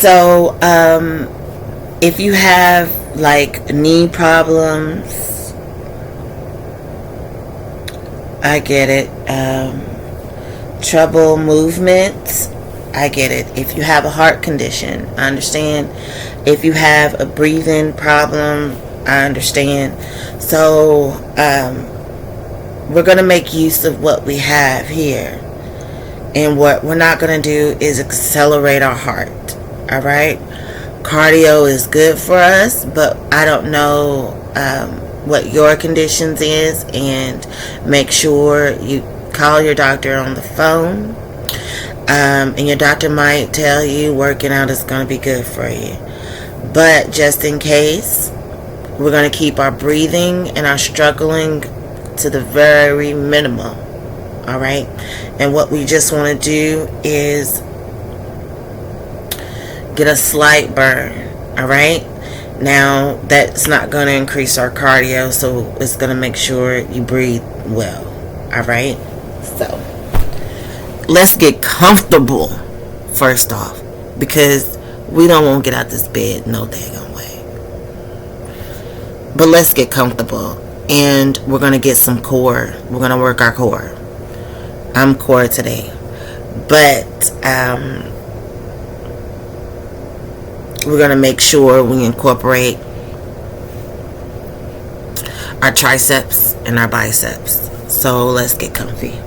So, if you have like knee problems, I get it. Trouble movement, I get it. If you have a heart condition, I understand. If you have a breathing problem, I understand. So, we're going to make use of what we have here. And what we're not going to do is accelerate our heart. All right? Cardio is good for us, but I don't know what your conditions is, and make sure you call your doctor on the phone. And your doctor might tell you working out is going to be good for you. But just in case, we're going to keep our breathing and our struggling to the very minimum. All right? And what we just want to do is get a slight burn. All right? Now, that's not going to increase our cardio, so it's going to make sure you breathe well. All right? So, let's get comfortable first off, because we don't want to get out this bed no daggone way. But let's get comfortable, and we're going to get some core. We're going to work our core. I'm core today. But we're going to make sure we incorporate our triceps and our biceps. So let's get comfy.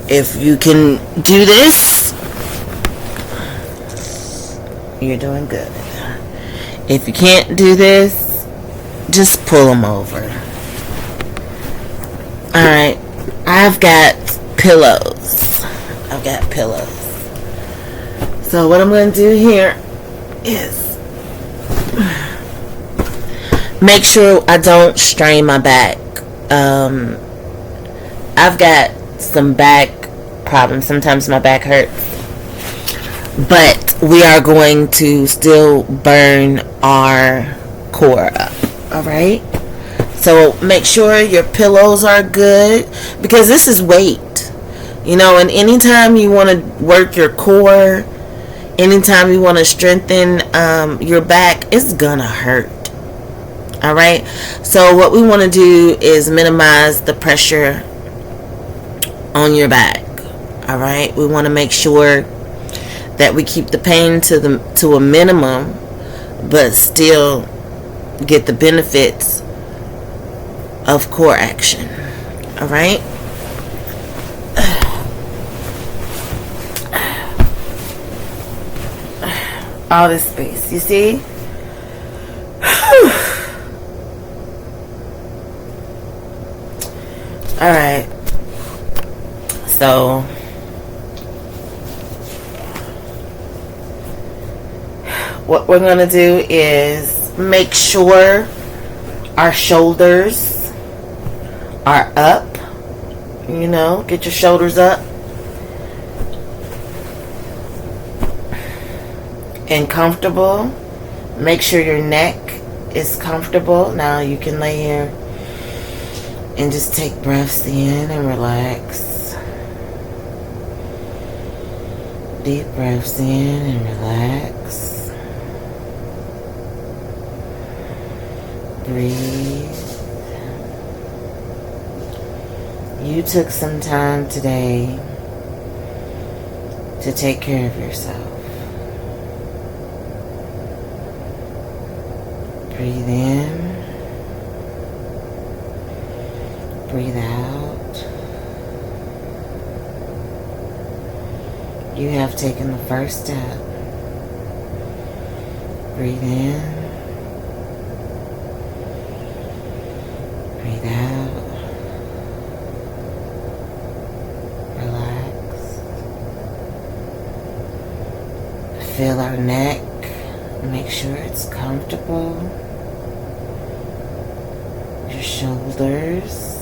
If you can do this, you're doing good. If you can't do this, just pull them over. Alright, I've got pillows. So what I'm going to do here is make sure I don't strain my back. I've got some back problems. Sometimes my back hurts. But we are going to still burn our core up. Alright? So make sure your pillows are good, because this is weight. You know, and anytime you want to work your core, anytime you want to strengthen your back, it's gonna hurt. Alright? So what we want to do is minimize the pressure on your back. Alright? We want to make sure that we keep the pain to a minimum, but still get the benefits of core action. Alright? All this space, you see? Alright. So what we're going to do is make sure our shoulders are up. You know, get your shoulders up and comfortable. Make sure your neck is comfortable. Now you can lay here and just take breaths in and relax. Deep breaths in and relax. Breathe. You took some time today to take care of yourself. Breathe in. Breathe out. You have taken the first step. Breathe in. Breathe out. Relax. Feel our neck. Make sure it's comfortable. Your shoulders.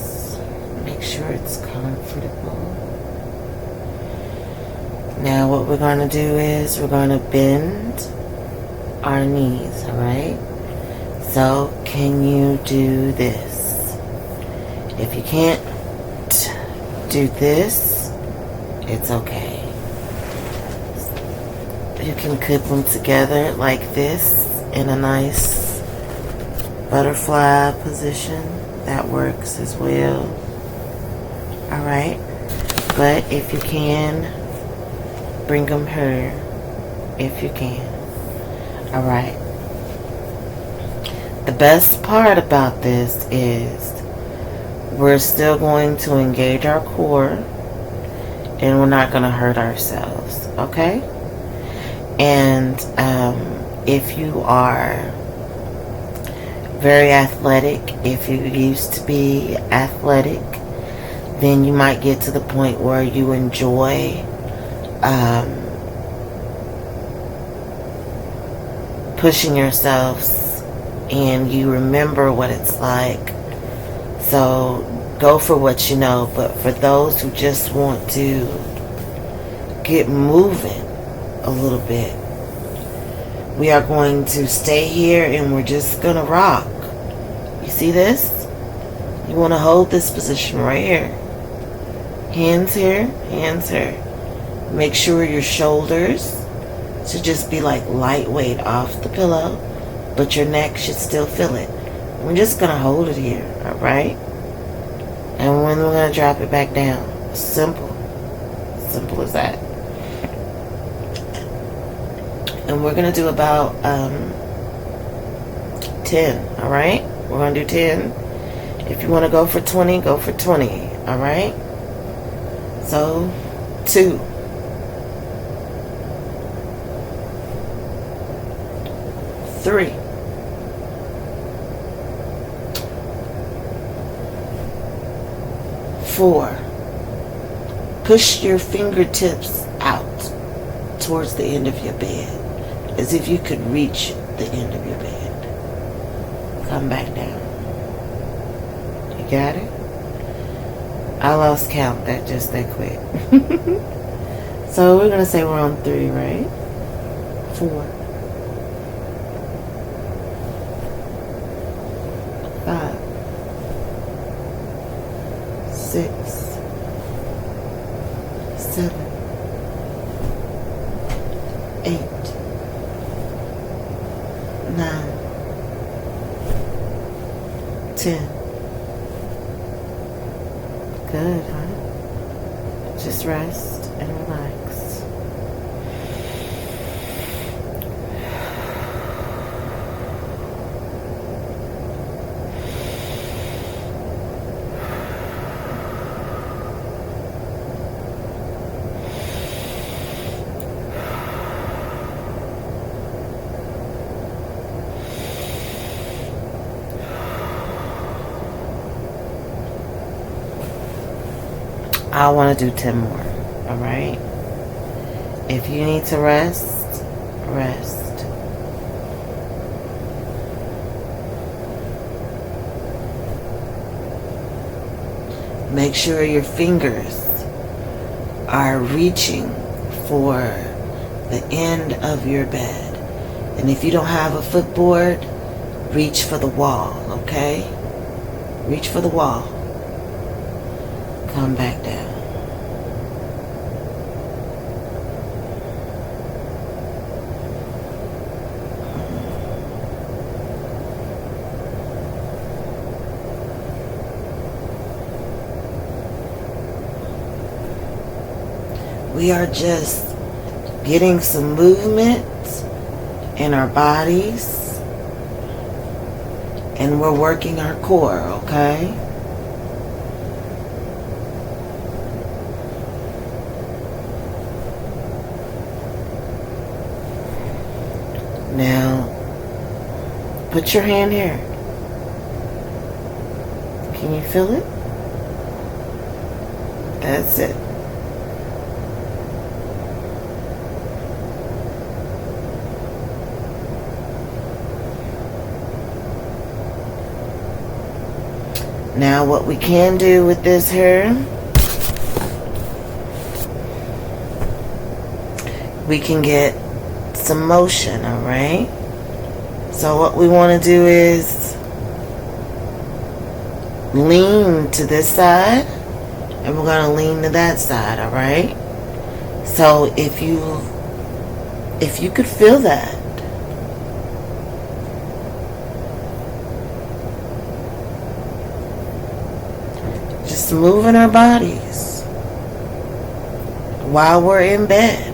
Make sure it's comfortable. Now what we're going to do is we're going to bend our knees, alright? So can you do this? If you can't do this, it's okay. You can clip them together like this in a nice butterfly position. That works as well. Alright. But if you can, bring them here. If you can. Alright. The best part about this is we're still going to engage our core and we're not going to hurt ourselves. Okay? And if you are very athletic, if you used to be athletic, then you might get to the point where you enjoy pushing yourselves and you remember what it's like. So go for what you know. But for those who just want to get moving a little bit, we are going to stay here and we're just going to rock. You see this? You want to hold this position right here. Hands here, hands here. Make sure your shoulders should just be like lightweight off the pillow, but your neck should still feel it. We're just going to hold it here, alright? And then we're going to drop it back down. Simple. Simple as that. And we're going to do about 10, alright? We're going to do 10. If you want to go for 20, go for 20, alright? So, 2. 3. 4. Push your fingertips out towards the end of your bed, as if you could reach the end of your bed. Come back down. You got it? I lost count that quick. So we're gonna say we're on 3, right? 4. 5. 6. 7. 8. 9. 10. Good, huh? Just rest and relax. I want to do 10 more, alright? If you need to rest, rest. Make sure your fingers are reaching for the end of your bed. And if you don't have a footboard, reach for the wall, okay? Reach for the wall. Come back down. We are just getting some movement in our bodies, and we're working our core, okay? Now, put your hand here. Can you feel it? That's it. Now what we can do with this here, we can get some motion, alright? So what we want to do is lean to this side, and we're going to lean to that side, alright? So if you If you could feel that, just moving our bodies while we're in bed.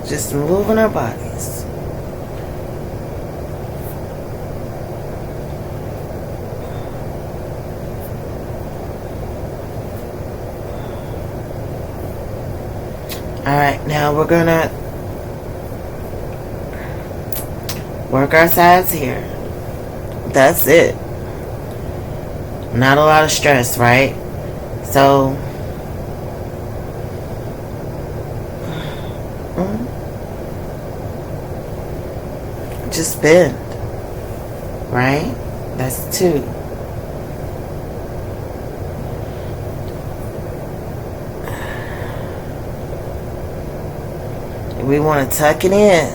Just moving our bodies. Alright, now we're gonna work our sides here. That's it. Not a lot of stress, right? So just bend, right? That's 2. We want to tuck it in.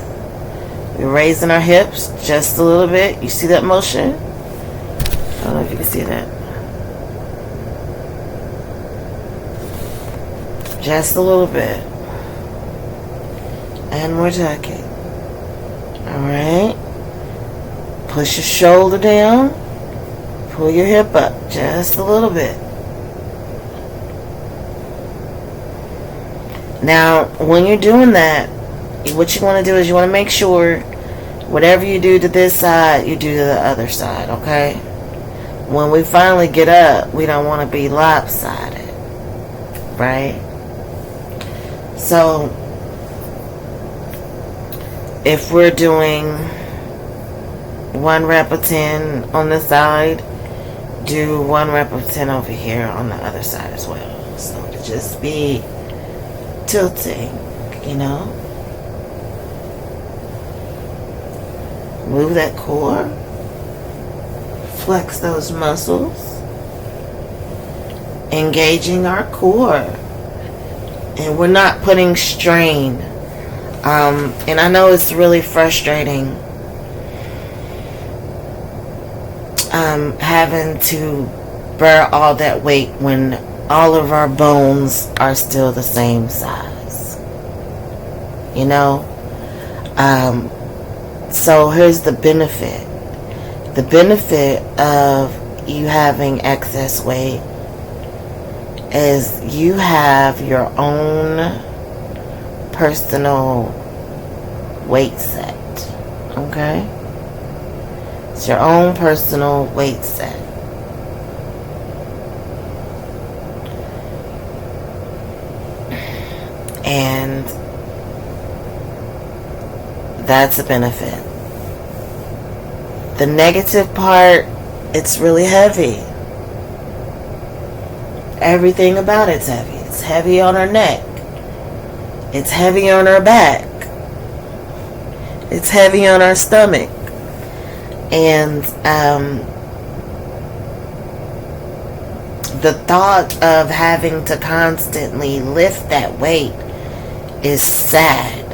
We're raising our hips just a little bit. You see that motion? I don't know if you can see that. Just a little bit. And we're tucking. Alright. Push your shoulder down. Pull your hip up just a little bit. Now, when you're doing that, what you want to do is you want to make sure whatever you do to this side, you do to the other side, okay? When we finally get up, we don't want to be lopsided, right? So, if we're doing 1 rep of 10 on this side, do 1 rep of 10 over here on the other side as well. So, to just be tilting, you know? Move that core. Flex those muscles. Engaging our core. And we're not putting strain. And I know it's really frustrating having to bear all that weight when all of our bones are still the same size. You know? So here's the benefit. The benefit of you having excess weight is you have your own personal weight set. Okay? It's your own personal weight set. And that's a benefit. The negative part, it's really heavy. Everything about it's heavy. It's heavy on our neck. It's heavy on our back. It's heavy on our stomach. And the thought of having to constantly lift that weight is sad.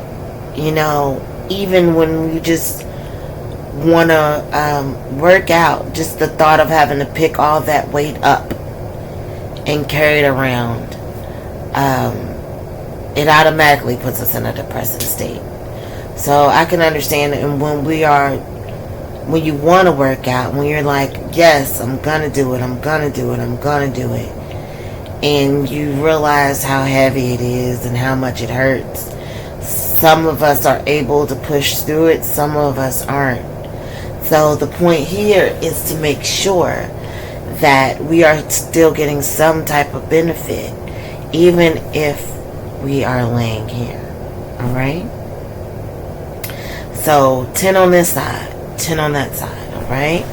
You know, even when we just want to work out, just the thought of having to pick all that weight up and carry it around, it automatically puts us in a depressive state. So I can understand it. And when you want to work out, when you're like, yes, I'm gonna do it, I'm gonna do it, I'm gonna do it, and you realize how heavy it is and how much it hurts. Some of us are able to push through it, some of us aren't. So the point here is to make sure that we are still getting some type of benefit, even if we are laying here. Alright? So 10 on this side, 10 on that side. Alright?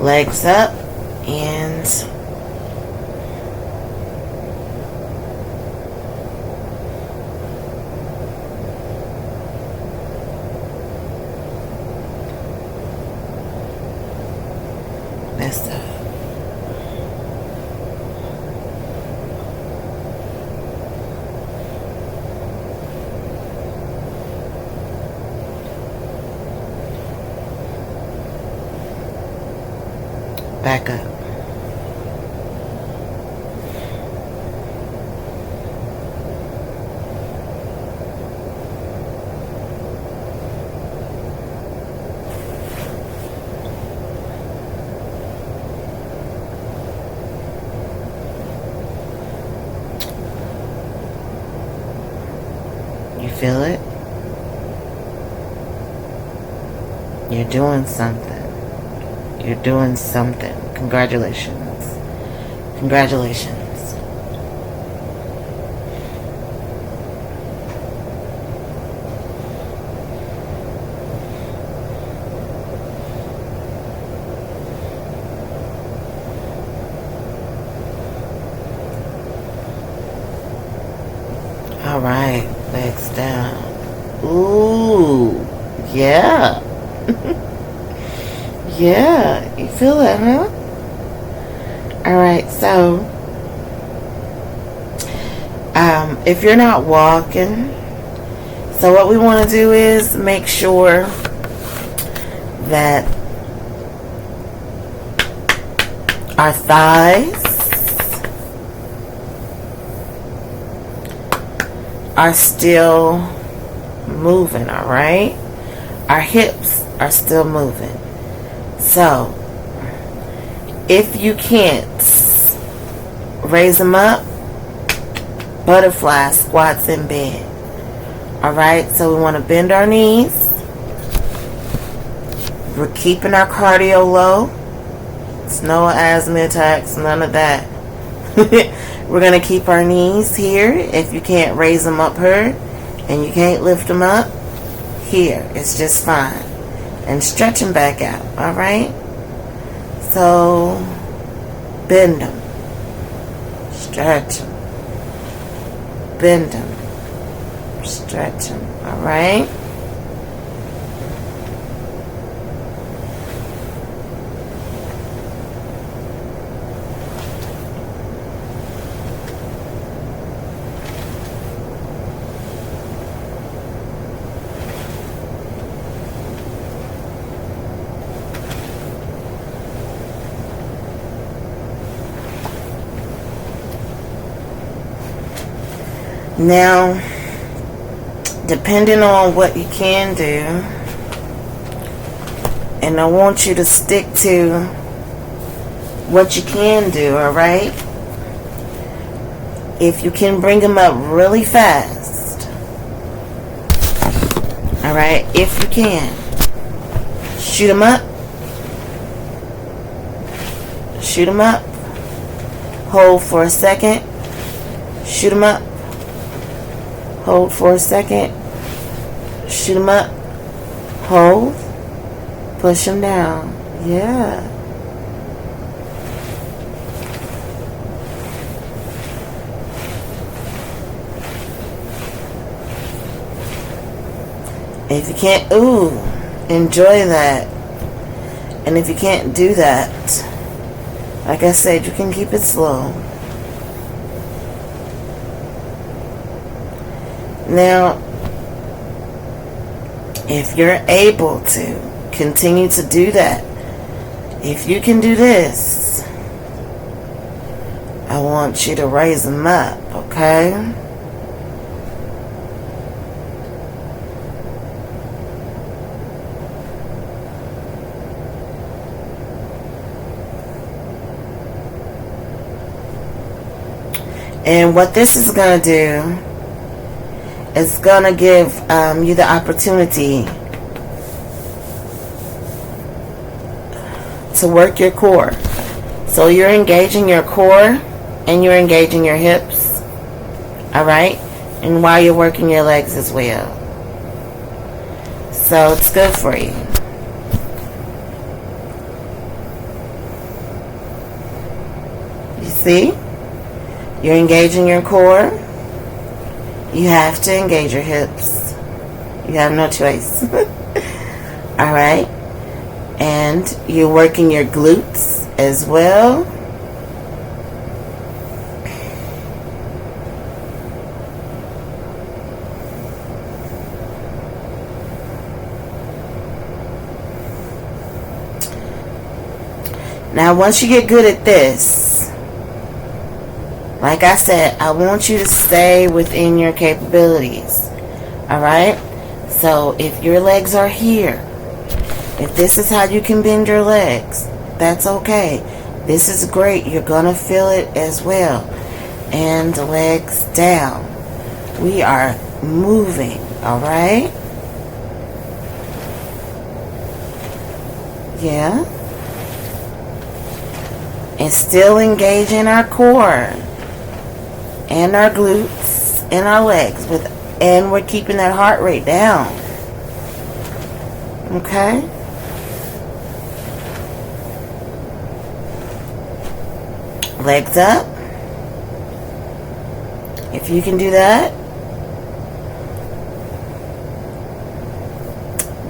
Legs up and that's up. Back up. You feel it? You're doing something. You're doing something. Congratulations. Congratulations. All right, legs down. Ooh, yeah. Yeah, you feel that, huh? All right, so if you're not walking, so what we want to do is make sure that our thighs are still moving, all right? Our hips are still moving. So, if you can't raise them up, butterfly squats in bed. All right? So we want to bend our knees. We're keeping our cardio low. It's no asthma attacks, none of that. We're going to keep our knees here. If you can't raise them up here and you can't lift them up, here. It's just fine. And stretch them back out. All right? So, bend them. Stretch them. Bend them. Stretch them. All right? Now, depending on what you can do, and I want you to stick to what you can do, all right? If you can bring them up really fast, all right? If you can, shoot them up. Shoot them up. Hold for a second. Shoot them up. Hold for a second. Shoot them up. Hold. Push them down. Yeah. If you can't, enjoy that. And if you can't do that, like I said, you can keep it slow. Now, if you're able to continue to do that, if you can do this, I want you to raise them up, okay? And what this is going to do, it's going to give you the opportunity to work your core. So you're engaging your core and you're engaging your hips. Alright? And while you're working your legs as well. So it's good for you. You see? You're engaging your core. You have to engage your hips. You have no choice. Alright? And you're working your glutes as well. Now, once you get good at this, like I said, I want you to stay within your capabilities. Alright? So, if your legs are here, if this is how you can bend your legs, that's okay. This is great. You're going to feel it as well. And the legs down. We are moving, all right? Yeah. And still engaging our core and our glutes and our legs and we're keeping that heart rate down. Okay? Legs up. If you can do that,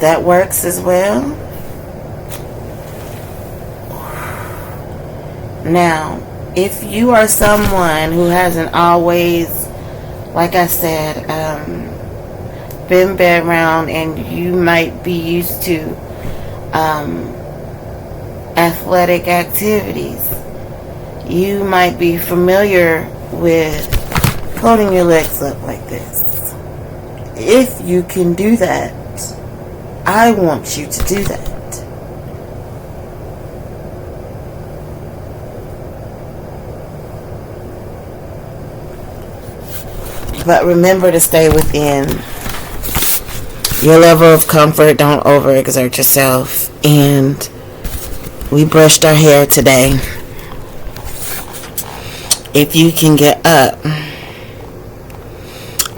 that works as well. Now, if you are someone who hasn't always, like I said, been around and you might be used to athletic activities, you might be familiar with holding your legs up like this. If you can do that, I want you to do that. But remember to stay within your level of comfort. Don't overexert yourself. And we brushed our hair today. If you can get up,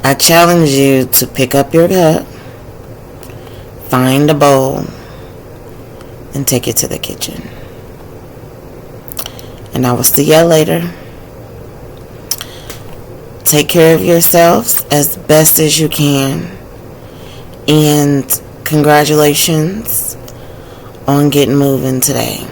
I challenge you to pick up your cup, find a bowl, and take it to the kitchen. And I will see you later. Take care of yourselves as best as you can. And congratulations on getting moving today.